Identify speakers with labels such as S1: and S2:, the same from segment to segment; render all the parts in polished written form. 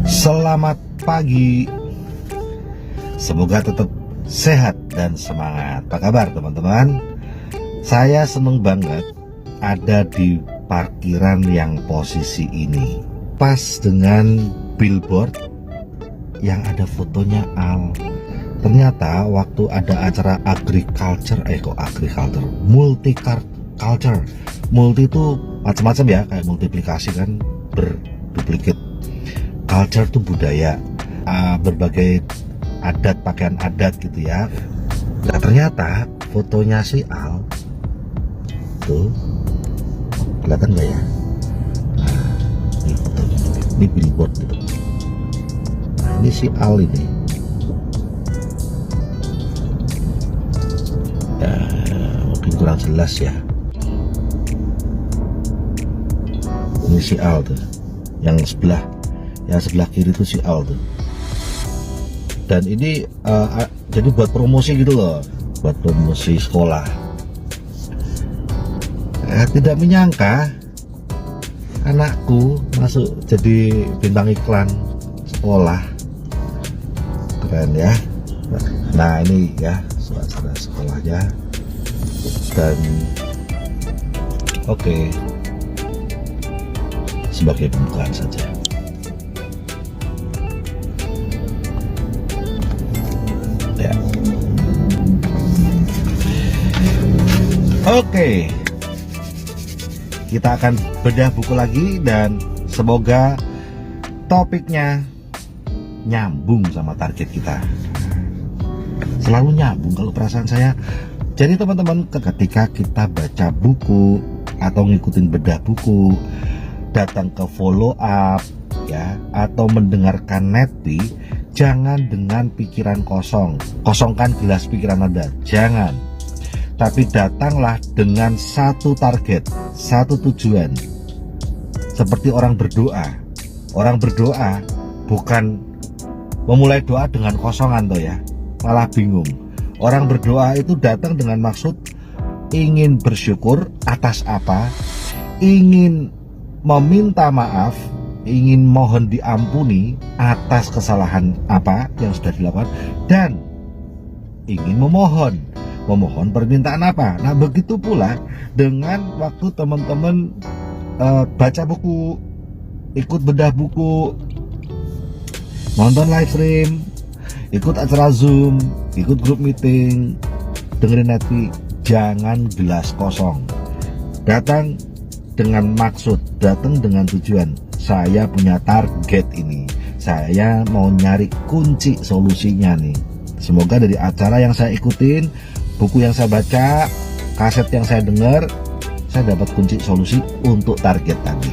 S1: Selamat pagi. Semoga tetap sehat dan semangat. Apa kabar teman-teman? Saya seneng banget ada di parkiran yang posisi ini, pas dengan billboard yang ada fotonya Al. Ternyata waktu ada acara multiculture. Multi itu macam-macam ya, kayak multiplikasi kan, berduplikat. Culture itu budaya, berbagai adat, pakaian adat gitu ya. Nah ternyata fotonya si Al tuh, kelihatan nggak ya? Nah, ini fotonya, ini billboard gitu. Nah ini si Al ini. Ya mungkin kurang jelas ya. Ini si Al tuh, yang sebelah kiri itu si Al tuh. Dan ini jadi buat promosi gitu loh, buat promosi sekolah. Tidak menyangka anakku masuk jadi bintang iklan sekolah. Keren ya. Nah ini ya suasana sekolahnya. Dan oke, sebagai pembukaan saja. Ya. Oke, kita akan bedah buku lagi dan semoga topiknya nyambung sama target kita. Selalu nyambung kalau perasaan saya. Jadi teman-teman, ketika kita baca buku atau ngikutin bedah buku, datang ke follow up ya, atau mendengarkan Netpi, jangan dengan pikiran kosong. Kosongkan gelas pikiran Anda, jangan. Tapi datanglah dengan satu target, satu tujuan. Seperti orang berdoa. Orang berdoa bukan memulai doa dengan kosongan toh ya, malah bingung. Orang berdoa itu datang dengan maksud ingin bersyukur atas apa, ingin meminta maaf, ingin mohon diampuni atas kesalahan apa yang sudah dilakukan, dan ingin memohon permintaan apa. Nah begitu pula dengan waktu teman-teman baca buku, ikut bedah buku, nonton live stream, ikut acara Zoom, ikut grup meeting, dengerin Netpi, jangan gelas kosong. Datang dengan maksud, datang dengan tujuan. Saya punya target ini, saya mau nyari kunci solusinya nih. Semoga dari acara yang saya ikutin, buku yang saya baca, kaset yang saya dengar, saya dapat kunci solusi untuk target tadi.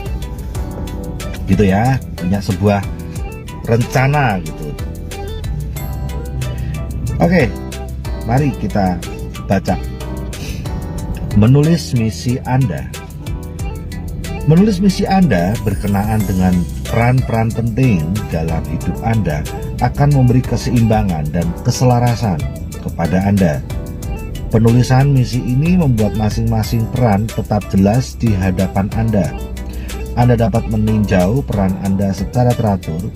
S1: Gitu ya, punya sebuah rencana gitu. Oke, mari kita baca. Menulis misi Anda. Menulis misi Anda berkenaan dengan peran-peran penting dalam hidup Anda akan memberi keseimbangan dan keselarasan kepada Anda. Penulisan misi ini membuat masing-masing peran tetap jelas di hadapan Anda. Anda dapat meninjau peran Anda secara teratur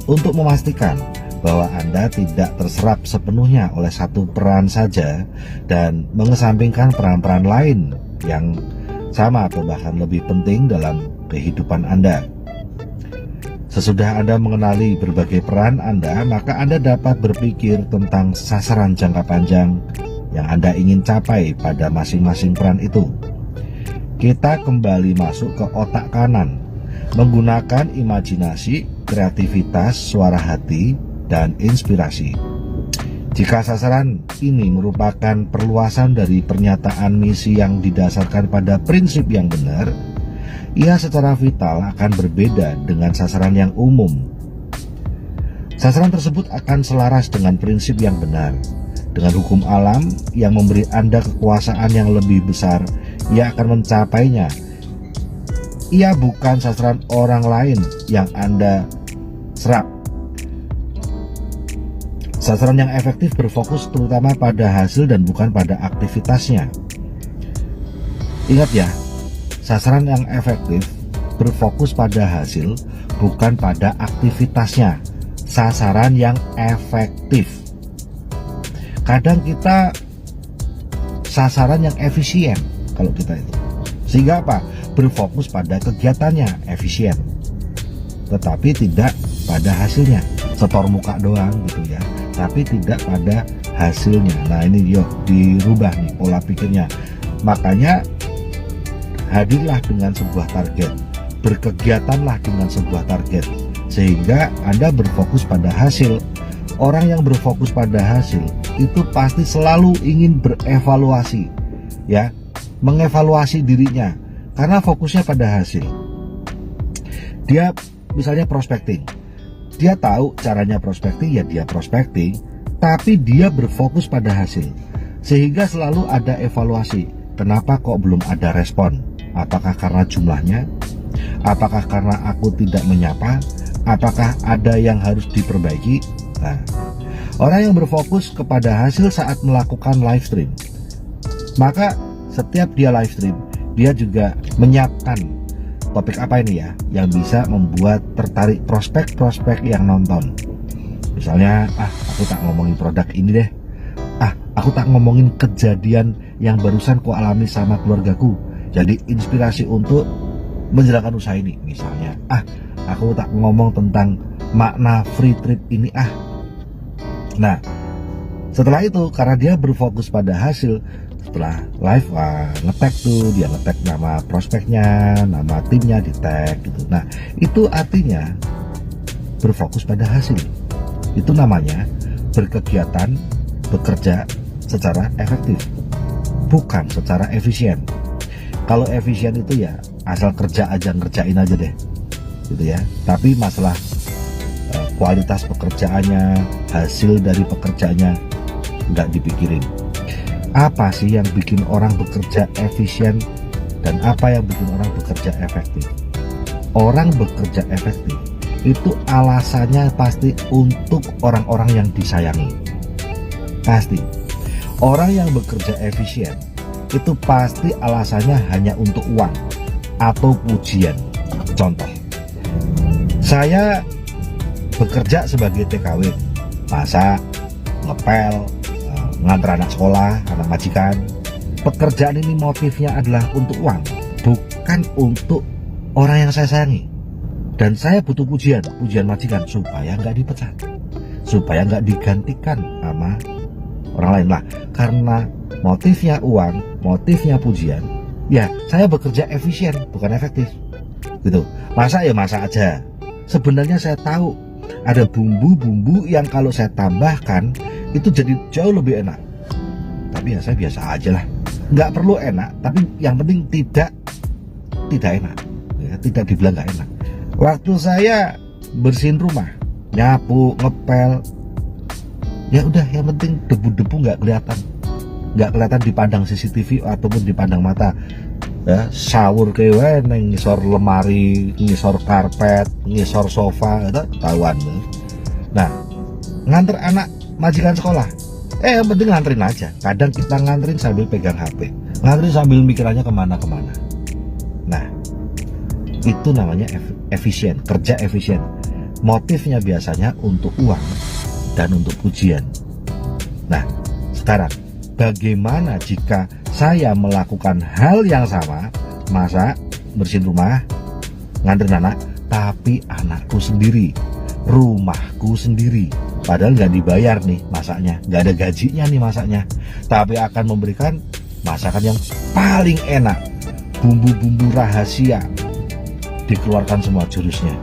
S1: untuk memastikan bahwa Anda tidak terserap sepenuhnya oleh satu peran saja dan mengesampingkan peran-peran lain yang sama atau bahkan lebih penting dalam kehidupan Anda. Sesudah Anda mengenali berbagai peran Anda, maka Anda dapat berpikir tentang sasaran jangka panjang yang Anda ingin capai pada masing-masing peran itu. Kita kembali masuk ke otak kanan, menggunakan imajinasi, kreativitas, suara hati, dan inspirasi. Jika sasaran ini merupakan perluasan dari pernyataan misi yang didasarkan pada prinsip yang benar, ia secara vital akan berbeda dengan sasaran yang umum. Sasaran tersebut akan selaras dengan prinsip yang benar, dengan hukum alam yang memberi Anda kekuasaan yang lebih besar. Ia akan mencapainya. Ia bukan sasaran orang lain yang Anda serap. Sasaran yang efektif berfokus terutama pada hasil dan bukan pada aktivitasnya. Ingat ya, sasaran yang efektif berfokus pada hasil, bukan pada aktivitasnya. Sasaran yang efektif. Kadang kita sasaran yang efisien kalau kita itu. Sehingga apa? Berfokus pada kegiatannya, efisien. Tetapi tidak pada hasilnya. Setor muka doang gitu ya, tapi tidak pada hasilnya. Nah ini yuk dirubah nih pola pikirnya. Makanya hadirlah dengan sebuah target, berkegiatanlah dengan sebuah target, sehingga Anda berfokus pada hasil. Orang yang berfokus pada hasil itu pasti selalu ingin berevaluasi, ya, mengevaluasi dirinya, karena fokusnya pada hasil. Dia misalnya prospecting, dia tahu caranya prospecting, ya dia prospecting, tapi dia berfokus pada hasil, sehingga selalu ada evaluasi. Kenapa kok belum ada respon? Apakah karena jumlahnya? Apakah karena aku tidak menyapa? Apakah ada yang harus diperbaiki? Nah, orang yang berfokus kepada hasil saat melakukan live stream, maka setiap dia live stream, dia juga menyiapkan topik apa ini ya, yang bisa membuat tertarik prospek-prospek yang nonton. Misalnya, aku tak ngomongin produk ini deh, aku tak ngomongin kejadian yang barusan ku alami sama keluargaku, jadi inspirasi untuk menjalankan usaha ini. Misalnya, aku tak ngomong tentang makna free trip ini. Nah, setelah itu karena dia berfokus pada hasil, setelah live nge-tag tuh, dia nge-tag nama prospeknya, nama timnya di tag gitu. Nah, itu artinya berfokus pada hasil. Itu namanya berkegiatan, bekerja secara efektif, bukan secara efisien. Kalau efisien itu ya asal kerja aja, ngerjain aja deh gitu ya. Tapi masalah kualitas pekerjaannya, hasil dari pekerjaannya nggak dipikirin. Apa sih yang bikin orang bekerja efisien dan apa yang bikin orang bekerja efektif? Orang bekerja efektif itu alasannya pasti untuk orang-orang yang disayangi. Pasti. Orang yang bekerja efisien itu pasti alasannya hanya untuk uang atau pujian. Contoh, saya bekerja sebagai TKW, masak, ngepel, ngantar anak sekolah, anak majikan. Pekerjaan ini motifnya adalah untuk uang, bukan untuk orang yang saya sayangi. Dan saya butuh pujian majikan supaya nggak dipecat, supaya nggak digantikan sama orang lain lah. Karena motifnya uang, motifnya pujian, ya saya bekerja efisien, bukan efektif gitu. Masak ya masak aja. Sebenarnya saya tahu ada bumbu-bumbu yang kalau saya tambahkan itu jadi jauh lebih enak, tapi ya saya biasa aja lah. Nggak perlu enak, tapi yang penting tidak enak ya, tidak dibilang nggak enak. Waktu saya bersihin rumah, nyapu, ngepel, ya udah yang penting debu-debu nggak kelihatan dipandang CCTV ataupun dipandang mata ya. Sawur kewe neng ngisor lemari, ngisor karpet, ngisor sofa, itu ketahuan. Nah, nganter anak majikan sekolah, yang penting nganterin aja. Kadang kita nganterin sambil pegang HP, nganterin sambil mikirannya kemana-kemana. Nah, itu namanya efisien, kerja efisien. Motifnya biasanya untuk uang dan untuk pujian. Nah, sekarang bagaimana jika saya melakukan hal yang sama, masak, bersihin rumah, nganterin anak, tapi anakku sendiri, rumahku sendiri, padahal nggak dibayar nih masaknya, nggak ada gajinya nih masaknya, tapi akan memberikan masakan yang paling enak, bumbu-bumbu rahasia, dikeluarkan semua jurusnya,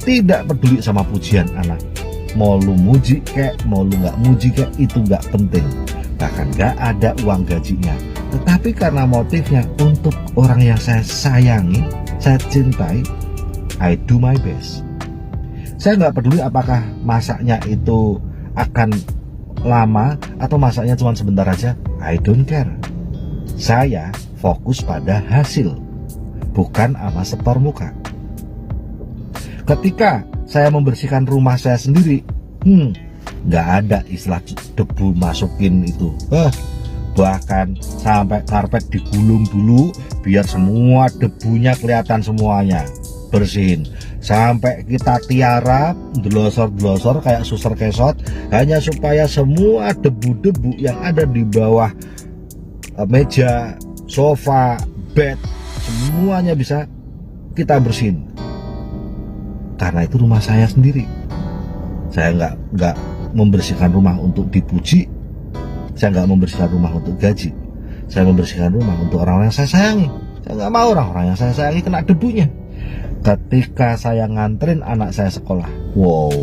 S1: tidak peduli sama pujian anak. Mau lu muji kek, mau lu nggak muji kek, itu nggak penting, bahkan nggak ada uang gajinya. Tetapi karena motifnya untuk orang yang saya sayangi, saya cintai, I do my best. Saya nggak peduli apakah masaknya itu akan lama atau masaknya cuma sebentar aja, I don't care. Saya fokus pada hasil, bukan sama setor muka. Ketika saya membersihkan rumah saya sendiri, nggak ada istilah debu masukin itu. Bahkan sampai karpet digulung dulu biar semua debunya kelihatan semuanya, bersihin. sampai kita tiarap, delosor-delosor kayak suster kesot, hanya supaya semua debu-debu yang ada di bawah meja, sofa, bed, semuanya bisa kita bersihin. Karena itu rumah saya sendiri. Saya nggak membersihkan rumah untuk dipuji, saya nggak membersihkan rumah untuk gaji, saya membersihkan rumah untuk orang-orang yang saya sayangi. Saya nggak mau orang-orang yang saya sayangi kena debunya. Ketika saya nganterin anak saya sekolah, wow,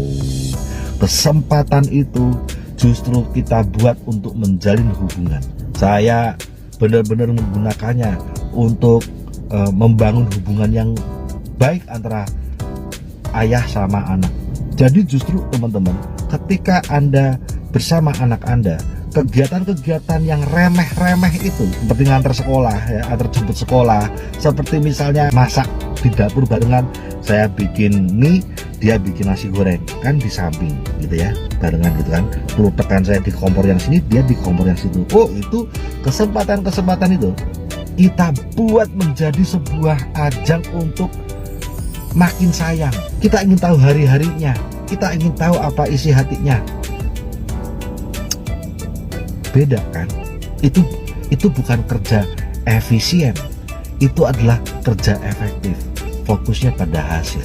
S1: kesempatan itu justru kita buat untuk menjalin hubungan. Saya benar-benar menggunakannya untuk membangun hubungan yang baik antara ayah sama anak. Jadi justru teman-teman, ketika Anda bersama anak Anda, kegiatan-kegiatan yang remeh-remeh itu seperti ngantar sekolah, ya, antar jemput sekolah, seperti misalnya masak di dapur barengan, saya bikin mie, dia bikin nasi goreng, kan di samping gitu ya, barengan gitu kan. Tekan saya di kompor yang sini, dia di kompor yang situ. Oh, itu kesempatan-kesempatan itu kita buat menjadi sebuah ajang untuk makin sayang. Kita ingin tahu hari-harinya, kita ingin tahu apa isi hatinya. Beda kan? Itu bukan kerja efisien, itu adalah kerja efektif, fokusnya pada hasil.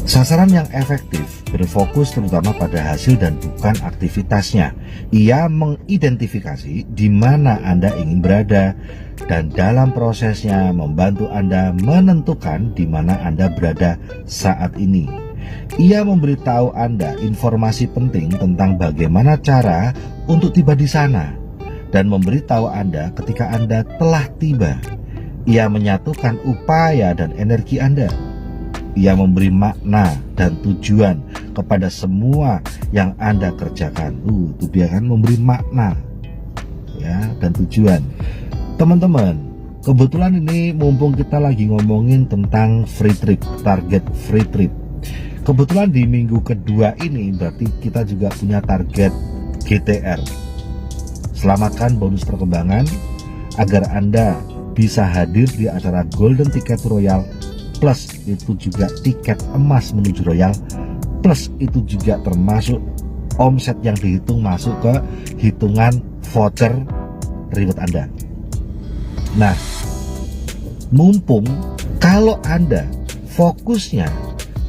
S1: Sasaran yang efektif berfokus terutama pada hasil dan bukan aktivitasnya. Ia mengidentifikasi di mana Anda ingin berada dan dalam prosesnya membantu Anda menentukan di mana Anda berada saat ini. Ia memberitahu Anda informasi penting tentang bagaimana cara untuk tiba di sana dan memberitahu Anda ketika Anda telah tiba. Ia menyatukan upaya dan energi Anda. Ia memberi makna dan tujuan kepada semua yang Anda kerjakan. Itu dia kan, memberi makna ya dan tujuan. Teman-teman, kebetulan ini mumpung kita lagi ngomongin tentang free trip, target free trip. Kebetulan di minggu kedua ini berarti kita juga punya target GTR. Selamatkan bonus perkembangan agar Anda bisa hadir di acara Golden Ticket Royal, plus itu juga tiket emas menuju Royal, plus itu juga termasuk omset yang dihitung masuk ke hitungan voucher reward Anda. Nah, mumpung kalau Anda fokusnya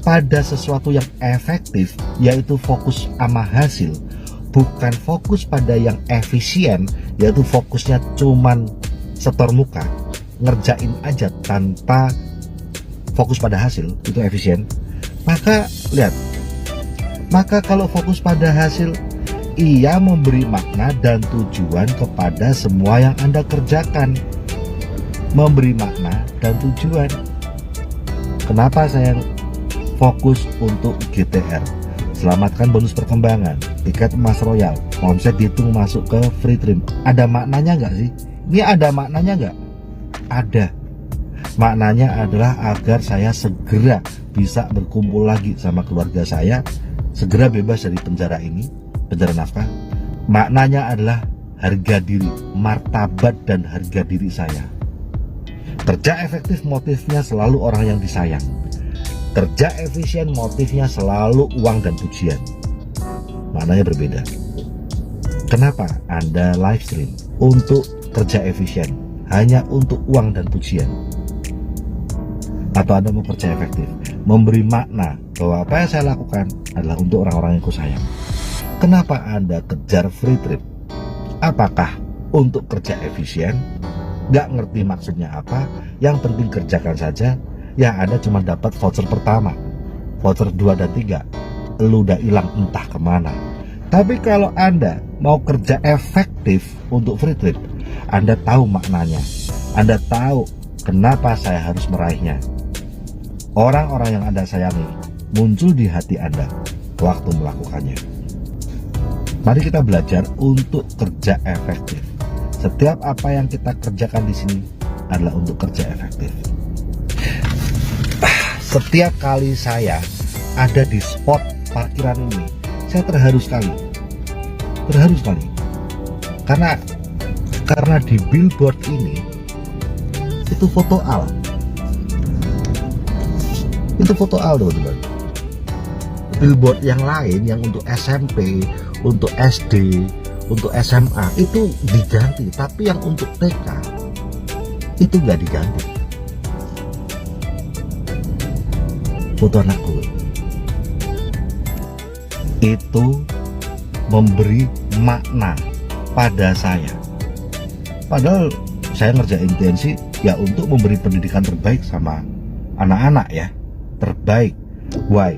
S1: pada sesuatu yang efektif, yaitu fokus sama hasil, bukan fokus pada yang efisien, yaitu fokusnya cuman setor muka, ngerjain aja tanpa fokus pada hasil, itu efisien. Maka lihat, maka kalau fokus pada hasil, ia memberi makna dan tujuan kepada semua yang Anda kerjakan. Memberi makna dan tujuan. Kenapa saya fokus untuk GTR? Selamatkan bonus perkembangan, tiket emas Royal, omset dihitung masuk ke free trip. Ada maknanya nggak sih? Ini ada maknanya nggak? Ada. Maknanya adalah agar saya segera bisa berkumpul lagi sama keluarga saya, segera bebas dari penjara ini, penjara nafkah. Maknanya adalah harga diri, martabat dan harga diri saya. Kerja efektif motifnya selalu orang yang disayang. Kerja efisien motifnya selalu uang dan pujian. Maknanya berbeda. Kenapa Anda live stream? Untuk kerja efisien, hanya untuk uang dan pujian? Atau Anda mau kerja efektif, memberi makna bahwa apa yang saya lakukan adalah untuk orang-orang yang kusayang? Kenapa Anda kejar free trip? Apakah untuk kerja efisien? Gak ngerti maksudnya apa, yang penting kerjakan saja. Yang Anda cuma dapat voucher pertama, voucher 2 dan 3, lu udah hilang entah kemana. Tapi kalau Anda mau kerja efektif untuk free trip, Anda tahu maknanya, Anda tahu kenapa saya harus meraihnya. Orang-orang yang Anda sayangi muncul di hati Anda waktu melakukannya. Mari kita belajar untuk kerja efektif. Setiap apa yang kita kerjakan di sini adalah untuk kerja efektif. Setiap kali saya ada di spot parkiran ini, saya terharu sekali. Karena di billboard ini itu foto Al. Itu foto Aldo, teman. Billboard yang lain yang untuk SMP, untuk SD, untuk SMA itu diganti, tapi yang untuk TK itu nggak diganti. Foto anakku itu memberi makna pada saya. Padahal saya ngerjain TNC ya untuk memberi pendidikan terbaik sama anak-anak ya, terbaik. Why?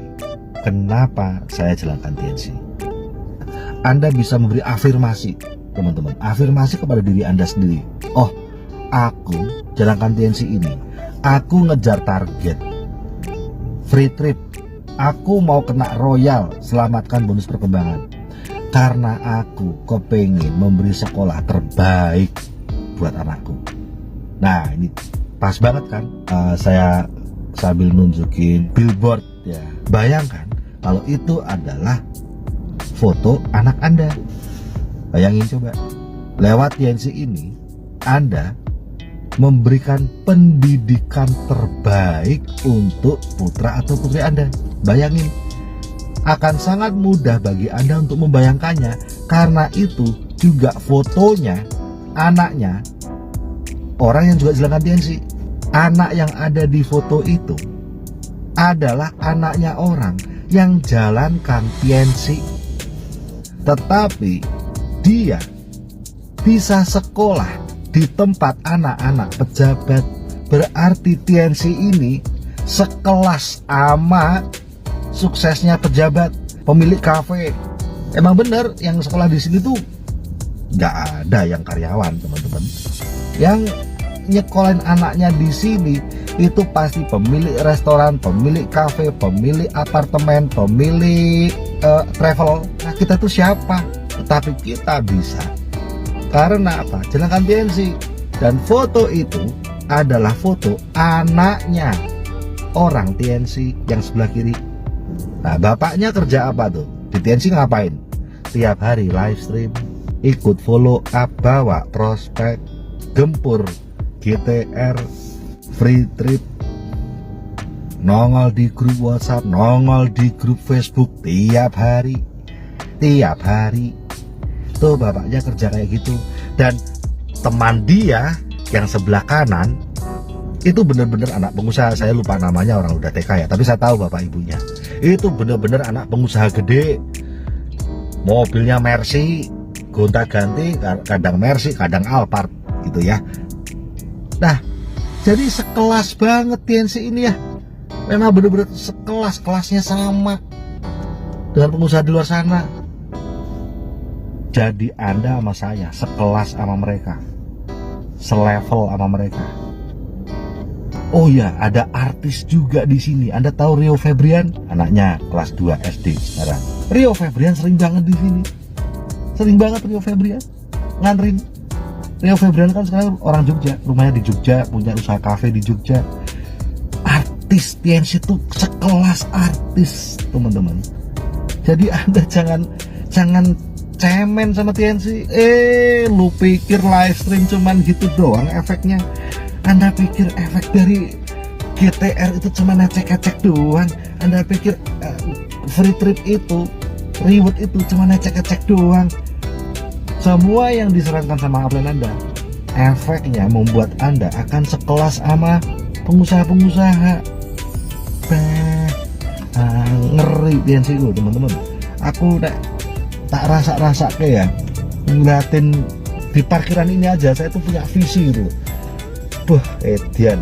S1: Kenapa saya jalankan TNC? Anda bisa memberi afirmasi, teman-teman, afirmasi kepada diri Anda sendiri. Oh, aku jalankan TNC ini, aku ngejar target free trip, aku mau kena royal, selamatkan bonus perkembangan, karena aku kepengen memberi sekolah terbaik buat anakku. Nah, ini pas banget kan, saya sambil nunjukin billboard ya. Bayangkan kalau itu adalah foto anak Anda. Bayangin coba, lewat TNC ini Anda memberikan pendidikan terbaik untuk putra atau putri Anda. Bayangin, akan sangat mudah bagi Anda untuk membayangkannya, karena itu juga fotonya anaknya orang yang juga jalankan TNC. Anak yang ada di foto itu adalah anaknya orang yang jalankan TNC, tetapi dia bisa sekolah di tempat anak-anak pejabat. Berarti TNC ini sekelas sama suksesnya pejabat, pemilik kafe. Emang bener yang sekolah di sini tuh nggak ada yang karyawan, teman-teman. Yang nyekolahin anaknya di sini itu pasti pemilik restoran, pemilik kafe, pemilik apartemen, pemilik travel. Nah, kita tuh siapa? Tetapi kita bisa karena apa? Jalankan TNC. Dan foto itu adalah foto anaknya orang TNC yang sebelah kiri. Nah, bapaknya kerja apa tuh? Di TNC ngapain? Tiap hari live stream, ikut follow up, bawa prospek, gempur GTR, free trip, nongol di grup WhatsApp, nongol di grup Facebook tiap hari. Tuh bapaknya kerja kayak gitu. Dan teman dia yang sebelah kanan itu bener-bener anak pengusaha. Saya lupa namanya, orang udah TK ya, tapi saya tahu bapak ibunya. Itu bener-bener anak pengusaha gede. Mobilnya Mercy, gonta-ganti, kadang Mercy, kadang Alphard gitu ya. Nah, jadi sekelas banget TNC ini ya. Memang bener-bener sekelas, kelasnya sama dengan pengusaha di luar sana. Jadi Anda sama saya sekelas sama mereka, selevel sama mereka. Oh ya, ada artis juga di sini. Anda tahu Rio Febrian? Anaknya kelas 2 SD sekarang. Rio Febrian sering banget di sini. Sering banget Rio Febrian nganterin. Rio Febrian kan sekarang orang Jogja, rumahnya di Jogja, punya usaha kafe di Jogja. Artis TNC itu sekelas artis, teman-teman. Jadi Anda jangan cemen sama TNC. Lu pikir live stream cuman gitu doang efeknya? Anda pikir efek dari GTR itu cuma ngecek-ngecek doang? Anda pikir free trip itu, reward itu cuma ngecek-ngecek doang? Semua yang disarankan sama upline Anda, efeknya membuat Anda akan sekelas sama pengusaha-pengusaha. Ngeri TNC itu, teman-teman. Aku tak rasa kayak ya, ngeliatin di parkiran ini aja saya tuh punya visi gitu. Edian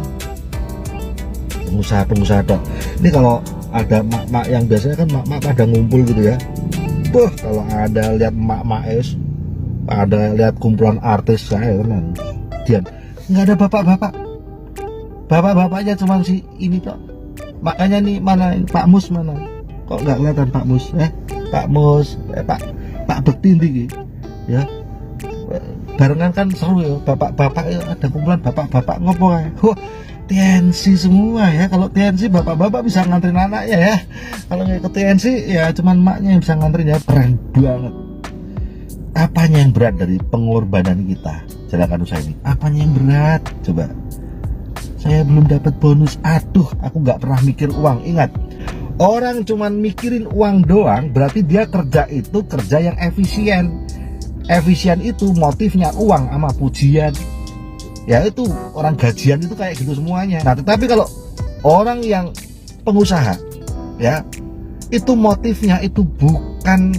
S1: pengusaha-pengusaha dok. Ini kalau ada mak-mak yang biasanya kan mak-mak pada ngumpul gitu ya. Kalau ada lihat mak-mak ada lihat kumpulan artis saya kan, Dian, nggak ada bapak-bapaknya cuma si ini kok. Makanya nih, mana Pak Mus mana? Kok nggak kelihatan Pak Mus? Pak Mus, Pak Bekti nih, ya. Barengan kan seru ya, bapak-bapak ya, ada kumpulan bapak-bapak ngopo ya. Wah, TNC semua ya. Kalau TNC bapak-bapak bisa nganterin anaknya ya. Kalau nggak ke TNC ya cuman maknya yang bisa nganterin ya. Keren banget. Apanya yang berat dari pengorbanan kita jalankan usaha ini? Apanya yang berat? Coba saya belum dapat bonus. Aduh, aku nggak pernah mikir uang. Ingat, orang cuman mikirin uang doang, berarti dia kerja itu kerja yang efisien. Efisien itu motifnya uang sama pujian. Ya itu orang gajian itu kayak gitu semuanya. Nah, tetapi kalau orang yang pengusaha, ya itu motifnya itu bukan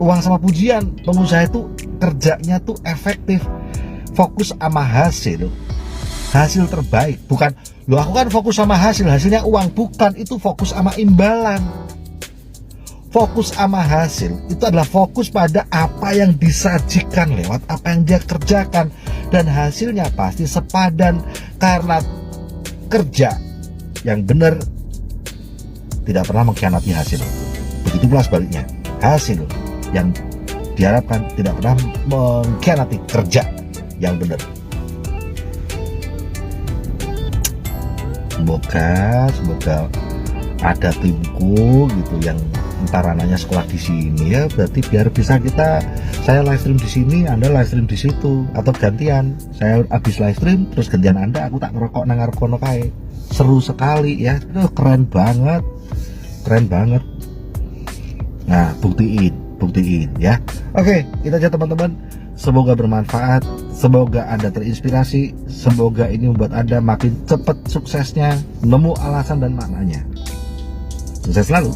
S1: uang sama pujian. Pengusaha itu kerjanya tuh efektif, fokus sama hasil terbaik. Bukan, loh aku kan fokus sama hasilnya uang. Bukan, itu fokus sama imbalan. Fokus sama hasil itu adalah fokus pada apa yang disajikan lewat apa yang dia kerjakan, dan hasilnya pasti sepadan, karena kerja yang benar tidak pernah mengkhianati hasil. Begitu pula sebaliknya, hasil yang diharapkan tidak pernah mengkhianati kerja yang benar. Semoga ada timku gitu yang entar anaknya sekolah di sini, ya berarti biar bisa saya live stream di sini, Anda live stream di situ, atau gantian. Saya habis live stream terus gantian Anda, aku tak ngerokok nang ngarep kono kae. Seru sekali ya. Keren banget. Nah, buktiin ya. Oke, kita aja teman-teman. Semoga bermanfaat, semoga Anda terinspirasi, semoga ini membuat Anda makin cepat suksesnya, nemu alasan dan maknanya. Sukses selalu.